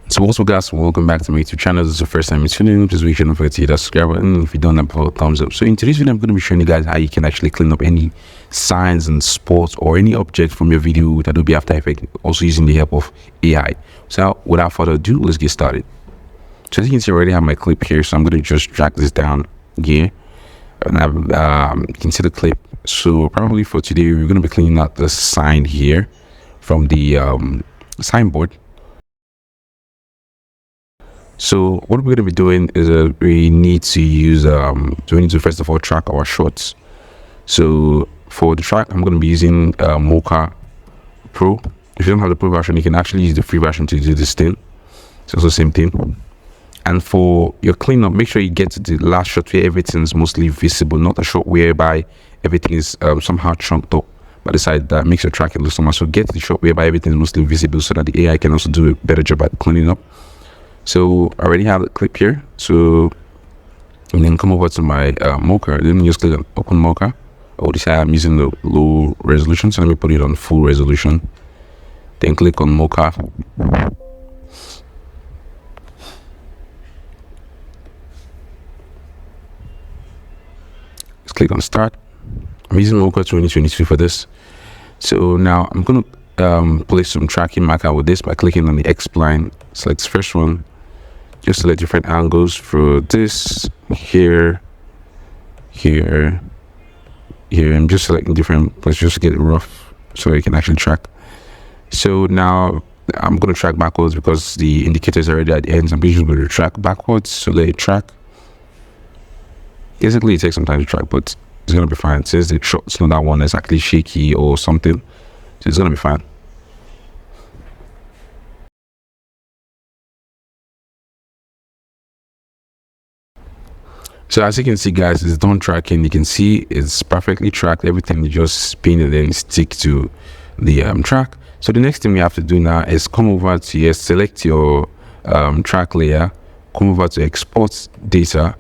So what's up, guys? Welcome back to my YouTube channel. This is the first time you're tuning in. Please make sure don't forget to hit that subscribe button. If you don't have a thumbs up. So in today's video, I'm going to be showing you guys how you can actually clean up any signs and spots or any object from your video with Adobe After Effects, also using the help of AI. So without further ado, let's get started. So as you can see, I already have my clip here, so I'm going to just drag this down here, and you can see the clip. So probably for today, we're going to be cleaning out the sign here from the signboard. So what we're going to be doing is we need to use we need to first of all track our shots. So for the track, I'm going to be using Mocha Pro. If you don't have the Pro version, you can actually use the free version to do this thing. It's also the same thing. And for your cleanup, make sure you get to the last shot where everything's mostly visible, not a shot whereby everything is somehow chunked up by the side that makes your tracking look somehow. So get to the shot whereby everything is mostly visible so that the AI can also do a better job at cleaning up. So I already have the clip here, so and then come over to my Mocha. Then just click on open Mocha. Oh, this I'm using the low resolution, so let me put it on full resolution. Then click on Mocha. Just click on start. I'm using Mocha 2022 for this. So now I'm gonna place some tracking marker with this by clicking on the X spline. Select the first one. Just select different angles for this, here, and just selecting different places just to get it rough so you can actually track. So now I'm going to track backwards because the indicator is already at the end. So I'm usually going to track backwards, so let it track. Basically, it takes some time to track, but it's going to be fine. Since the shot's not that one that's actually shaky or something, so it's going to be fine. So as you can see, guys, it's done tracking. You can see it's perfectly tracked. Everything you just spin and then stick to the track. So the next thing we have to do now is come over to here, select your track layer, come over to export data.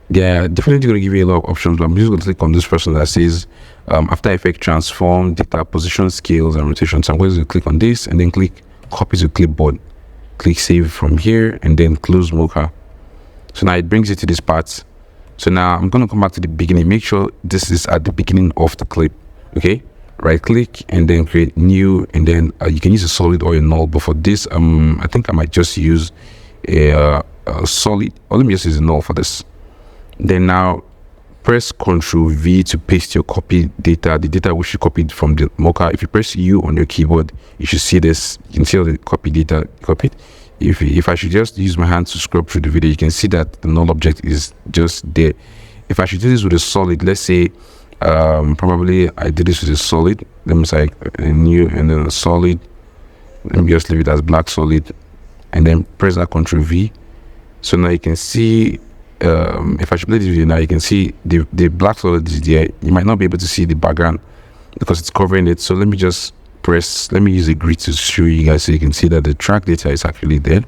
Yeah, definitely going to give you a lot of options, but I'm just going to click on this person that says After Effects transform data position scales and rotation. So I'm going to click on this and then click copy to clipboard. Click save from here and then close Mocha. So now it brings you to this part. So now I'm going to come back to the beginning. Make sure this is at the beginning of the clip. Okay, right click and then create new, and then you can use a solid or a null. But for this, I think I might just use a solid, or let me just use a null for this. Then now press Ctrl V to paste your copy data, the data which you copied from the Mocha. If you press U on your keyboard, you should see this. You can see all the copy data copied. If I should just use my hand to scrub through the video, you can see that the null object is just there. If I should do this with a solid, let's say probably I did this with a solid. Let me say a new and then a solid. Let me just leave it as black solid and then press that Ctrl V. So now you can see if I should play this video now, you can see the black solid is there. You might not be able to see the background because it's covering it. So let me just let me use a grid to show you guys so you can see that the track data is actually there.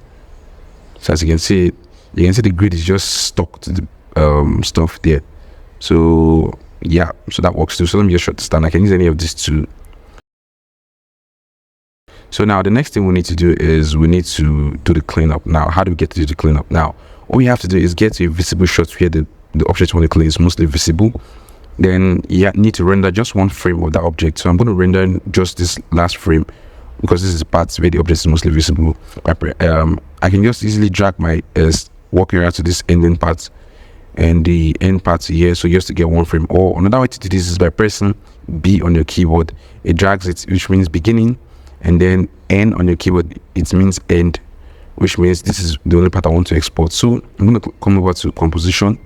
So as you can see the grid is just stuck to the stuff there. So yeah, so that works too. So let me just shut this down. I can use any of these two. So now the next thing we need to do is we need to do the cleanup. Now how do we get to do the cleanup? Now all we have to do is get to a visible shot where the object you want to clean is mostly visible. Then you need to render just one frame of that object. So I'm going to render just this last frame because this is the part where the object is mostly visible. I can just easily drag my work area to this ending part and the end part here, so just to get one frame. Or another way to do this is by pressing B on your keyboard. It drags it, which means beginning, and then N on your keyboard, it means end, which means this is the only part I want to export. So I'm going to come over to composition,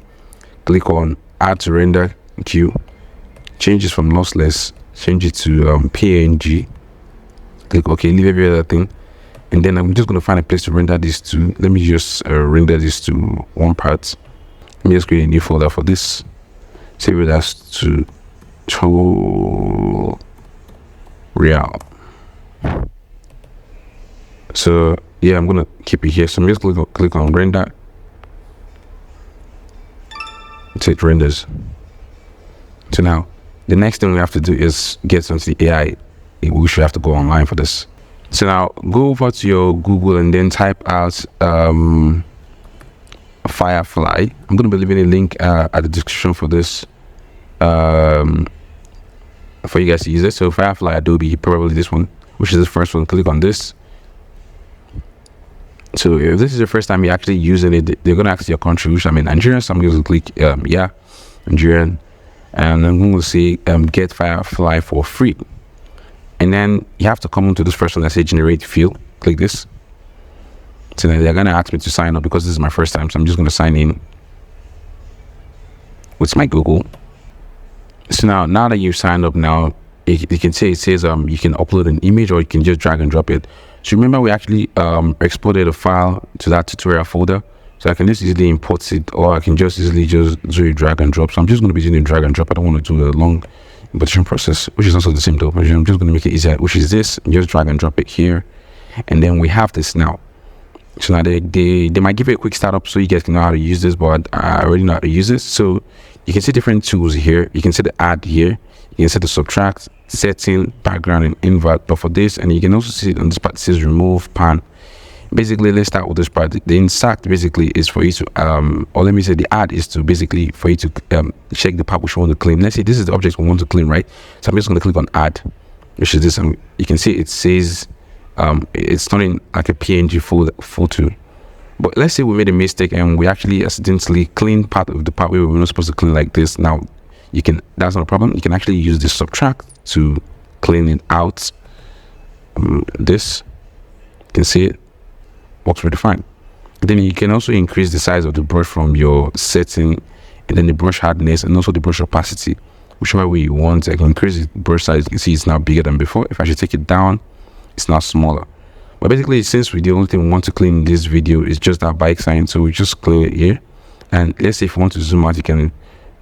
click on add to render queue, change this from lossless, change it to PNG, click OK, leave every other thing, and then I'm just going to find a place to render this to. Let me just render this to one part. Let me just create a new folder for this, save it as to real. So yeah, I'm gonna keep it here. So I'm just click on render. It renders. So now the next thing we have to do is get onto the AI. We should have to go online for this. So now go over to your Google and then type out Firefly. I'm going to be leaving a link at the description for this for you guys to use it. So Firefly Adobe, probably this one, which is the first one. Click on this. So if this is the first time you're actually using it, they're going to ask your country, which I'm in Nigeria. So I'm going to click yeah, Nigerian, and I'm going to say get Firefly for free. And then you have to come into this first one that says generate field. Click this. So then they're going to ask me to sign up because this is my first time. So I'm just going to sign in with my Google. So now that you've signed up, now you can say it says you can upload an image or you can just drag and drop it. So remember we actually exported a file to that tutorial folder. So I can just easily import it, or I can just easily just do a drag and drop. So I'm just going to be doing a drag and drop. I don't want to do a long importation process, which is also the same though. I'm just going to make it easier, which is this. Just drag and drop it here. And then we have this now. So now they might give you a quick startup so you guys can know how to use this, but I already know how to use this. So you can see different tools here. You can see the add here. You can see the subtract, setting, background, and invert. But for this, and you can also see on this part it says remove pan. Basically, let's start with this part. The insert basically is for you to or let me say the add is to basically for you to check the part which you want to clean. Let's say this is the object we want to clean, right? So I'm just going to click on add, which is this. And you can see it says it's turning like a PNG photo. But let's say we made a mistake and we actually accidentally cleaned part of the part where we were not supposed to clean like this. Now you can, that's not a problem. You can actually use the subtract to clean it out. This, you can see it works pretty fine. Then you can also increase the size of the brush from your setting, and then the brush hardness and also the brush opacity, whichever way you want. I can increase the brush size. You can see it's now bigger than before. If I should take it down, it's now smaller. But basically, since the only thing we want to clean in this video is just that bike sign, so we just clear it here. And let's say if you want to zoom out, you can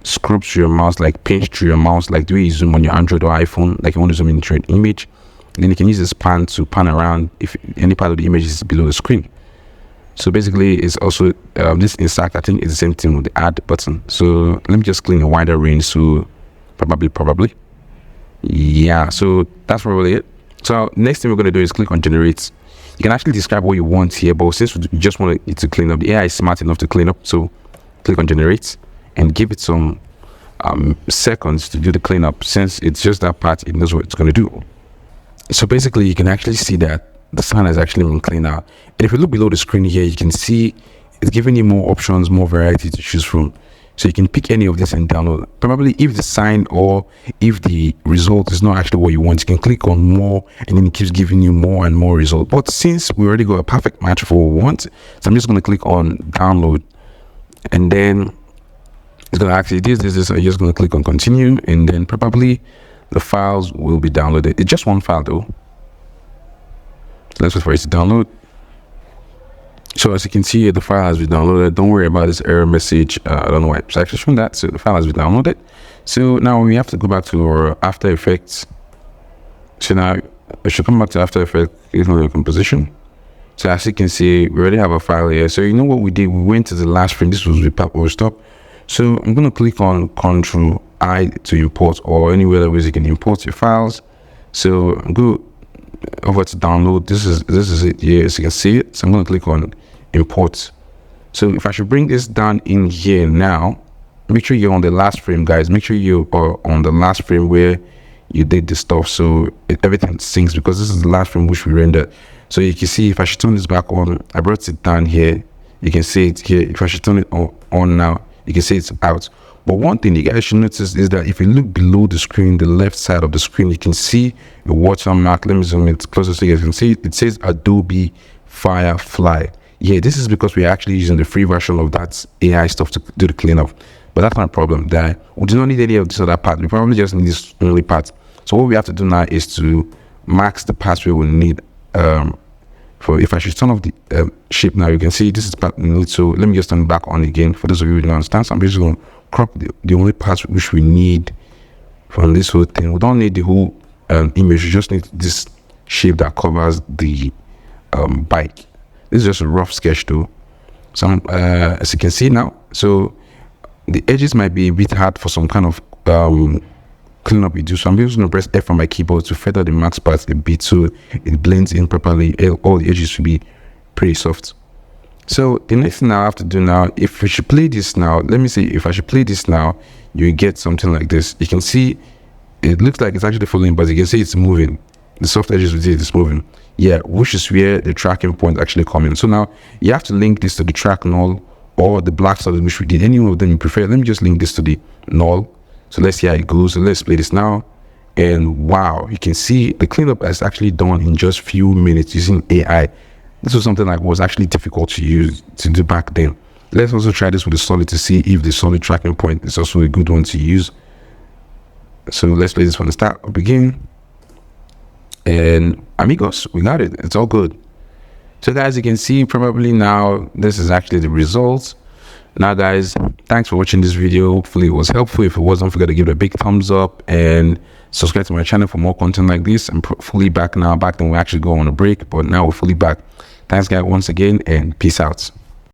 scrub through your mouse, like pinch through your mouse, like the way you zoom on your Android or iPhone, like you want to zoom into an image. And then you can use this pan to pan around if any part of the image is below the screen. So basically, it's also this insert, I think it's the same thing with the add button. So let me just clean a wider range. So probably, yeah. So that's probably it. So next thing we're going to do is click on generate. You can actually describe what you want here, but since we just want it to clean up, the AI is smart enough to clean up. So click on generate and give it some seconds to do the cleanup. Since it's just that part, it knows what it's going to do. So basically, you can actually see that the sign has actually been cleaned out. And if you look below the screen here, you can see it's giving you more options, more variety to choose from. So you can pick any of this and download. Probably if the sign or if the result is not actually what you want, you can click on more and then it keeps giving you more and more result. But since we already got a perfect match for what we want, so I'm just going to click on download, and then it's going to actually this. I'm just going to click on continue, and then probably the files will be downloaded. It's just one file though. So let's wait for it to download. So as you can see, the file has been downloaded. Don't worry about this error message. I don't know why it's actually showing that. So the file has been downloaded. So now we have to go back to our After Effects. So now I should come back to After Effects, click on the composition. So as you can see, we already have a file here. So you know what we did? We went to the last frame. This was the part where we stopped. So I'm going to click on Ctrl I to import, or any other ways you can import your files. So I'm going over to download. This is it here, as you can see it. So I'm going to click on import. So if I should bring this down in here now, make sure you're on the last frame, guys. Make sure you are on the last frame where you did the stuff, so everything syncs, because this is the last frame which we rendered. So you can see if I should turn this back on, I brought it down here, you can see it here. If I should turn it on now, you can see it's out. But one thing you guys should notice is that if you look below the screen, the left side of the screen, you can see a watermark. Let me zoom it closer so you guys can see it. It says Adobe Firefly. Yeah, this is because we're actually using the free version of that AI stuff to do the cleanup. But that's not a problem. That we do not need any of this other part. We probably just need this only part. So what we have to do now is to max the parts we will need. For if I should turn off the shape now, you can see this is part we need. So let me just turn it back on again for those of you who don't understand. So I'm just going to crop the only parts which we need from this whole thing. We don't need the whole image. We just need this shape that covers the bike. This is just a rough sketch though. So as you can see now, so the edges might be a bit hard for some kind of cleanup you do. So I'm just going to press F on my keyboard to feather the max part a bit so it blends in properly. All the edges should be pretty soft. So the next thing I have to do now, if I should play this now, let me see, if I should play this now, you get something like this. You can see it looks like it's actually following, but you can see it's moving. The soft edges with it is moving. Yeah, which is where the tracking point actually come in. So now you have to link this to the track null or the black solid, which we did. Any one of them you prefer. Let me just link this to the null. So let's see how it goes. So let's play this now. And wow, you can see the cleanup is actually done in just few minutes using AI. This was something that was actually difficult to do back then. Let's also try this with the solid to see if the solid tracking point is also a good one to use. So let's play this from the start or begin. And amigos, we got it. It's all good. So guys, you can see probably now this is actually the results. Now guys, thanks for watching this video. Hopefully it was helpful. If it was, don't forget to give it a big thumbs up and subscribe to my channel for more content like this. I'm fully back now. Back then we actually go on a break, but now we're fully back. Thanks guys once again, and peace out.